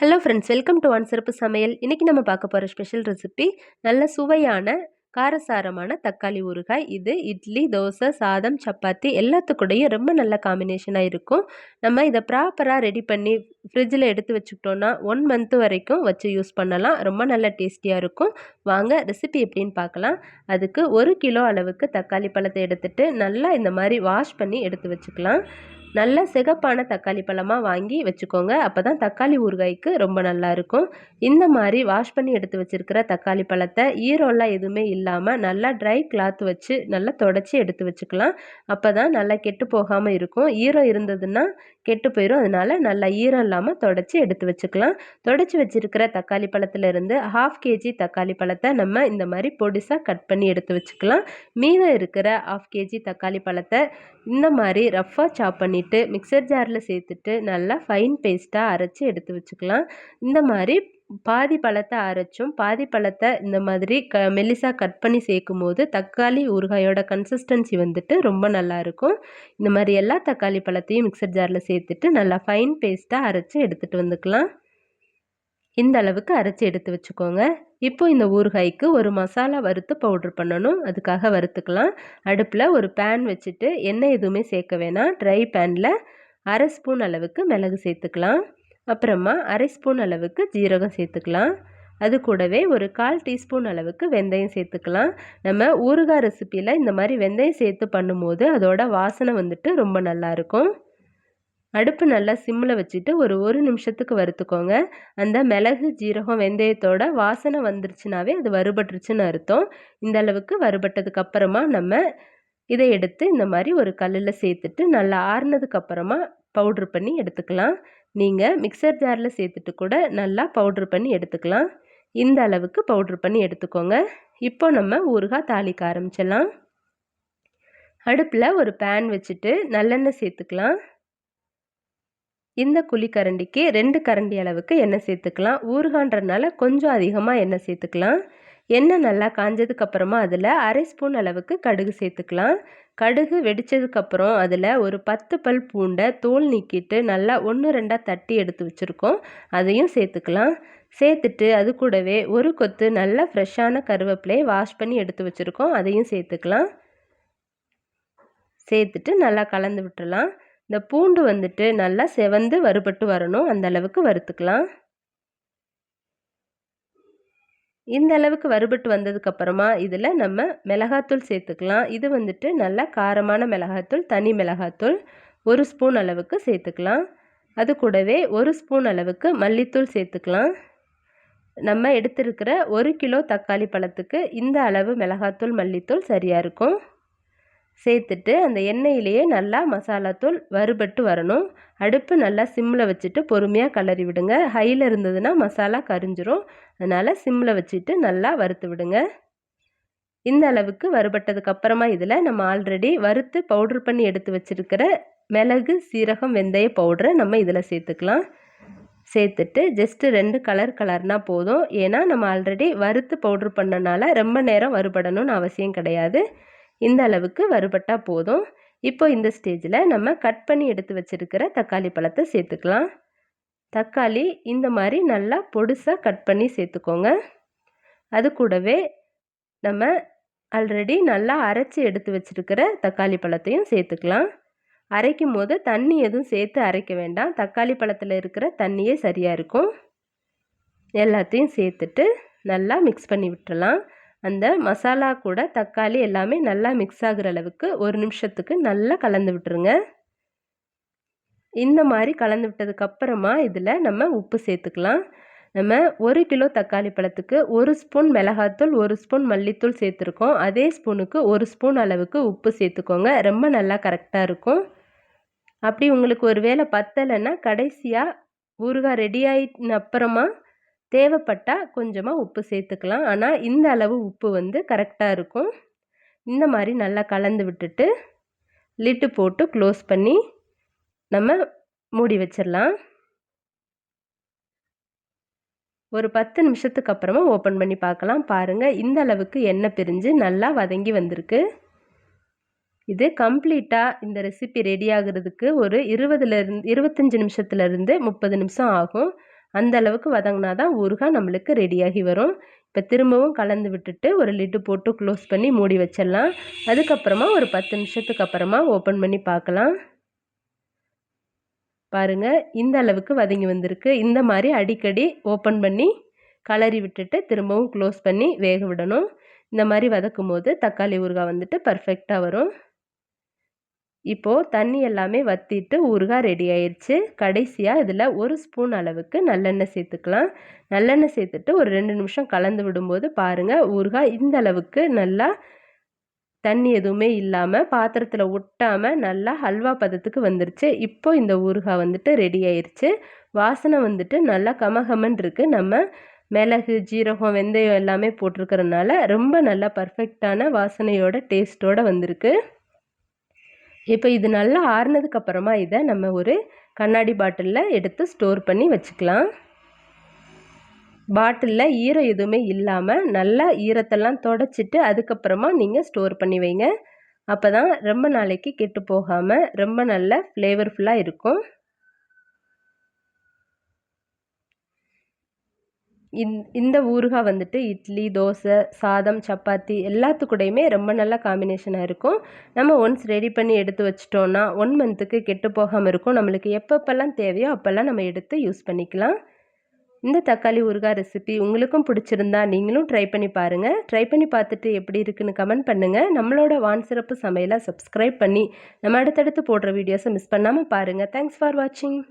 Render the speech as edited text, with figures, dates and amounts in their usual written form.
Hello friends, welcome to one சிறப்பு சமையல். இன்றைக்கி நம்ம பார்க்க போகிற ஸ்பெஷல் ரெசிபி நல்ல சுவையான காரசாரமான தக்காளி ஊறுகாய். இது இட்லி, தோசை, சாதம், சப்பாத்தி எல்லாத்துக்கூடையும் ரொம்ப நல்ல காம்பினேஷனாக இருக்கும். நம்ம இதை ப்ராப்பராக ரெடி பண்ணி ஃப்ரிட்ஜில் எடுத்து வச்சுக்கிட்டோன்னா 1 மந்த் வரைக்கும் வச்சு யூஸ் பண்ணலாம். ரொம்ப நல்ல டேஸ்டியாக இருக்கும். வாங்க ரெசிபி எப்படின்னு பார்க்கலாம். அதுக்கு 1 கிலோ அளவுக்கு தக்காளி பழத்தை எடுத்துகிட்டு நல்லா இந்த மாதிரி வாஷ் பண்ணி எடுத்து வச்சுக்கலாம். நல்ல சிகப்பான தக்காளி பழமாக வாங்கி வச்சுக்கோங்க. அப்போ தான் தக்காளி ஊறுகாய்க்கு ரொம்ப நல்லாயிருக்கும். இந்த மாதிரி வாஷ் பண்ணி எடுத்து வச்சுருக்கிற தக்காளி பழத்தை ஈரம்லாம் எதுவுமே இல்லாமல் நல்லா ட்ரை கிளாத் வச்சு நல்லா தொடச்சி எடுத்து வச்சுக்கலாம். அப்போ தான் நல்லா கெட்டு போகாமல் இருக்கும். ஈரம் இருந்ததுன்னா கெட்டு போயிடும். அதனால் நல்லா ஈரம் இல்லாமல் தொடச்சி எடுத்து வச்சுக்கலாம். தொடச்சி வச்சுருக்கிற தக்காளி பழத்துலேருந்து 1/2 kg தக்காளி பழத்தை நம்ம இந்த மாதிரி பொடிசாக கட் பண்ணி எடுத்து வச்சுக்கலாம். மீதம் இருக்கிற 1/2 kg தக்காளி பழத்தை இந்த மாதிரி ரஃப்பாக சாப் பண்ணிவிட்டு மிக்சர் ஜாரில் சேர்த்துட்டு நல்லா ஃபைன் பேஸ்ட்டாக அரைச்சி எடுத்து வச்சுக்கலாம். இந்த மாதிரி பாதி பழத்தை அரைச்சும் பாதி பழத்தை இந்த மாதிரி மெல்லிசாக கட் பண்ணி சேர்க்கும் போது தக்காளி ஊறுகாயோட கன்சிஸ்டன்சி வந்துட்டு ரொம்ப நல்லாயிருக்கும். இந்த மாதிரி எல்லா தக்காளி பழத்தையும் மிக்சர் ஜாரில் சேர்த்துட்டு நல்லா ஃபைன் பேஸ்ட்டாக அரைச்சி எடுத்துகிட்டு வந்துக்கலாம். இந்த அளவுக்கு அரைச்சி எடுத்து வச்சுக்கோங்க. இப்போ இந்த ஊறுகாய்க்கு ஒரு மசாலா வறுத்து பவுட்ரு பண்ணணும். அதுக்காக வறுத்துக்கலாம். அடுப்பில் ஒரு பேன் வச்சுட்டு எண்ணெய் எதுவுமே சேர்க்க வேணாம். ட்ரை பேனில் 1/2 ஸ்பூன் அளவுக்கு மிளகு சேர்த்துக்கலாம். அப்புறமா 1/2 ஸ்பூன் அளவுக்கு ஜீரகம் சேர்த்துக்கலாம். அது கூடவே ஒரு 1/4 டீஸ்பூன் அளவுக்கு வெந்தயம் சேர்த்துக்கலாம். நம்ம ஊறுகாய் ரெசிப்பியில் இந்த மாதிரி வெந்தயம் சேர்த்து பண்ணும்போது அதோட வாசனை வந்துட்டு ரொம்ப நல்லாயிருக்கும். அடுப்பு நல்லா சிம்மில் வச்சுட்டு ஒரு நிமிஷத்துக்கு வறுத்துக்கோங்க. அந்த மிளகு, ஜீரகம், வெந்தயத்தோட வாசனை வந்துருச்சுனாவே அது வறுபட்டுருச்சுன்னு அர்த்தம். இந்த அளவுக்கு வறுபட்டதுக்கு அப்புறமா நம்ம இதை எடுத்து இந்த மாதிரி ஒரு கல்லில் சேர்த்துட்டு நல்லா ஆறுனதுக்கப்புறமா பவுட்ரு பண்ணி எடுத்துக்கலாம். நீங்கள் மிக்சர் ஜாரில் சேர்த்துட்டு கூட நல்லா பவுட்ரு பண்ணி எடுத்துக்கலாம். இந்த அளவுக்கு பவுட்ரு பண்ணி எடுத்துக்கோங்க. இப்போ நம்ம ஊறுகாய் தாளிக்க ஆரம்பிச்சிடலாம். அடுப்பில் ஒரு பேன் வச்சுட்டு நல்லெண்ணெய் சேர்த்துக்கலாம். இந்த குழிக்கரண்டிக்கு 2 கரண்டி அளவுக்கு எண்ணெய் சேர்த்துக்கலாம். ஊறுகான்றனால கொஞ்சம் அதிகமாக எண்ணெய் சேர்த்துக்கலாம். எண்ணெய் நல்லா காஞ்சதுக்கப்புறமா அதில் 1/2 ஸ்பூன் அளவுக்கு கடுகு சேர்த்துக்கலாம். கடுகு வெடித்ததுக்கப்புறம் அதில் ஒரு 10 பல் பூண்டை தோல் நீக்கிட்டு நல்லா 1 2 தட்டி எடுத்து வச்சுருக்கோம். அதையும் சேர்த்துக்கலாம். சேர்த்துட்டு அது கூடவே ஒரு கொத்து நல்லா ஃப்ரெஷ்ஷான கருவேப்பிலையை வாஷ் பண்ணி எடுத்து வச்சுருக்கோம். அதையும் சேர்த்துக்கலாம். சேர்த்துட்டு நல்லா கலந்து விட்டுறலாம். இந்த பூண்டு வந்துட்டு நல்லா செவந்து வறுபட்டு வரணும். அந்த அளவுக்கு வறுத்துக்கலாம். இந்த அளவுக்கு வறுபட்டு வந்ததுக்கப்புறமா இதில் நம்ம மிளகாத்தூள் சேர்த்துக்கலாம். இது வந்துட்டு நல்லா காரமான மிளகாத்தூள், தனி மிளகாத்தூள் 1 ஸ்பூன் அளவுக்கு சேர்த்துக்கலாம். அது கூடவே 1 ஸ்பூன் அளவுக்கு மல்லித்தூள் சேர்த்துக்கலாம். நம்ம எடுத்திருக்கிற 1 கிலோ தக்காளி பழத்துக்கு இந்த அளவு மிளகாத்தூள், மல்லித்தூள் சரியாக இருக்கும். சேர்த்துட்டு அந்த எண்ணெயிலேயே நல்லா மசாலாத்தூள் வறுபட்டு வரணும். அடுப்பு நல்லா சிம்மில் வச்சுட்டு பொறுமையாக கிளறி விடுங்க. ஹையில் இருந்ததுன்னா மசாலா கரிஞ்சிரும். அதனால் சிம்மில் வச்சுட்டு நல்லா வறுத்து விடுங்க. இந்த அளவுக்கு வறுபட்டதுக்கப்புறமா இதில் நம்ம ஆல்ரெடி வறுத்து பவுட்ரு பண்ணி எடுத்து வச்சுருக்கிற மிளகு, சீரகம், வெந்தய பவுட்ரை நம்ம இதில் சேர்த்துக்கலாம். சேர்த்துட்டு ஜஸ்ட்டு 2 கலர்னா போதும். ஏன்னா நம்ம ஆல்ரெடி வறுத்து பவுட்ரு பண்ணனால ரொம்ப நேரம் வறுபடணும்னு அவசியம் கிடையாது. இந்த அளவுக்கு வறுபட்டால் போதும். இப்போ இந்த ஸ்டேஜில் நம்ம கட் பண்ணி எடுத்து வச்சுருக்கிற தக்காளி பழத்தை சேர்த்துக்கலாம். தக்காளி இந்த மாதிரி நல்லா பொடிசாக கட் பண்ணி சேர்த்துக்கோங்க. அது கூடவே நம்ம ஆல்ரெடி நல்லா அரைச்சி எடுத்து வச்சுருக்கிற தக்காளி பழத்தையும் சேர்த்துக்கலாம். அரைக்கும் போது தண்ணி எதுவும் சேர்த்து அரைக்க வேண்டாம். தக்காளி பழத்தில் இருக்கிற தண்ணியே சரியாக இருக்கும். எல்லாத்தையும் சேர்த்துட்டு நல்லா மிக்ஸ் பண்ணி விட்டுறலாம். அந்த மசாலா கூட தக்காளி எல்லாமே நல்லா மிக்ஸ் ஆகிற அளவுக்கு 1 நிமிஷத்துக்கு நல்லா கலந்து விட்டுருங்க. இந்த மாதிரி கலந்து விட்டதுக்கப்புறமா இதில் நம்ம உப்பு சேர்த்துக்கலாம். நம்ம 1 கிலோ தக்காளி பழத்துக்கு 1 ஸ்பூன் மிளகாத்தூள், 1 ஸ்பூன் மல்லித்தூள் சேர்த்துருக்கோம். அதே ஸ்பூனுக்கு 1 ஸ்பூன் அளவுக்கு உப்பு சேர்த்துக்கோங்க. ரொம்ப நல்லா கரெக்டாக இருக்கும். அப்படி உங்களுக்கு ஒரு வேளை பத்தலைன்னா கடைசியாக ஊறுகாய் ரெடி ஆகின அப்புறமா தேவைப்பட்டால் கொஞ்சமாக உப்பு சேர்த்துக்கலாம். ஆனால் இந்த அளவு உப்பு வந்து கரெக்டாக இருக்கும். இந்த மாதிரி நல்லா கலந்து விட்டுட்டு லிட்டு போட்டு க்ளோஸ் பண்ணி நம்ம மூடி வச்சிடலாம். ஒரு 10 நிமிஷத்துக்கு அப்புறமா ஓப்பன் பண்ணி பார்க்கலாம். பாருங்கள், இந்த அளவுக்கு எண்ணெய் பிரிஞ்சு நல்லா வதங்கி வந்திருக்கு. இது கம்ப்ளீட்டாக இந்த ரெசிபி ரெடி ஆகுறதுக்கு ஒரு 25 நிமிஷத்துலேருந்து 30 நிமிஷம் ஆகும். அந்த அளவுக்கு வதங்கினா தான் ஊறுகாய் நம்மளுக்கு ரெடியாகி வரும். இப்போ திரும்பவும் கலந்து விட்டுட்டு ஒரு லிட்டு போட்டு க்ளோஸ் பண்ணி மூடி வச்சிடலாம். அதுக்கப்புறமா ஒரு 10 நிமிஷத்துக்கு அப்புறமா ஓப்பன் பண்ணி பார்க்கலாம். பாருங்கள், இந்த அளவுக்கு வதங்கி வந்திருக்கு. இந்த மாதிரி அடிக்கடி ஓப்பன் பண்ணி கலரி விட்டுட்டு திரும்பவும் க்ளோஸ் பண்ணி வேக விடணும். இந்த மாதிரி வதக்கும் போது தக்காளி ஊறுகாய் வந்துட்டு பர்ஃபெக்டாக வரும். இப்போது தண்ணி எல்லாமே வற்றிட்டு ஊறுகாய் ரெடி ஆயிடுச்சு. கடைசியாக இதில் 1 ஸ்பூன் அளவுக்கு நல்லெண்ணெய் சேர்த்துக்கலாம். நல்லெண்ணெய் சேர்த்துட்டு ஒரு 2 நிமிஷம் கலந்து விடும்போது பாருங்கள், ஊறுகாய் இந்த அளவுக்கு நல்லா தண்ணி எதுவுமே இல்லாமல் பாத்திரத்தில் ஒட்டாமல் நல்லா ஹல்வா பதத்துக்கு வந்துருச்சு. இப்போ இந்த ஊறுகாய் வந்துட்டு ரெடி ஆயிடுச்சு. வாசனை வந்துட்டு நல்லா கமகமன் இருக்குது. நம்ம மிளகு, ஜீரகம், வெந்தயம் எல்லாமே போட்டிருக்கிறதுனால ரொம்ப நல்லா பர்ஃபெக்டான வாசனையோட டேஸ்ட்டோடு வந்திருக்கு. இப்போ இது நல்லா ஆறுனதுக்கு அப்புறமா இதை நம்ம ஒரு கண்ணாடி பாட்டிலில் எடுத்து ஸ்டோர் பண்ணி வச்சுக்கலாம். பாட்டிலில் ஈரம் எதுவுமே இல்லாமல் நல்லா ஈரத்தெல்லாம் தொடச்சிட்டு அதுக்கப்புறமா நீங்கள் ஸ்டோர் பண்ணி வைங்க. அப்போ தான் ரொம்ப நாளைக்கு கெட்டு போகாமல் ரொம்ப நல்ல ஃப்ளேவர்ஃபுல்லாக இருக்கும். இந்த ஊறுகாய் வந்துட்டு இட்லி, தோசை, சாதம், சப்பாத்தி எல்லாத்துக்கூடையுமே ரொம்ப நல்ல காம்பினேஷனாக இருக்கும். நம்ம ஒன்ஸ் ரெடி பண்ணி எடுத்து வச்சிட்டோன்னா 1 மந்த்துக்கு கெட்டு போகாமல் இருக்கும். நம்மளுக்கு எப்பப்பெல்லாம் தேவையோ அப்போல்லாம் நம்ம எடுத்து யூஸ் பண்ணிக்கலாம். இந்த தக்காளி ஊறுகாய் ரெசிபி உங்களுக்கும் பிடிச்சிருந்தா நீங்களும் ட்ரை பண்ணி பாருங்கள். ட்ரை பண்ணி பார்த்துட்டு எப்படி இருக்குன்னு கமெண்ட் பண்ணுங்கள். நம்மளோட வான் சிறப்பு சமையலை சப்ஸ்கிரைப் பண்ணி நம்ம அடுத்தடுத்து போடுற வீடியோஸை மிஸ் பண்ணாமல் பாருங்கள். தேங்க்ஸ் ஃபார் வாட்சிங்.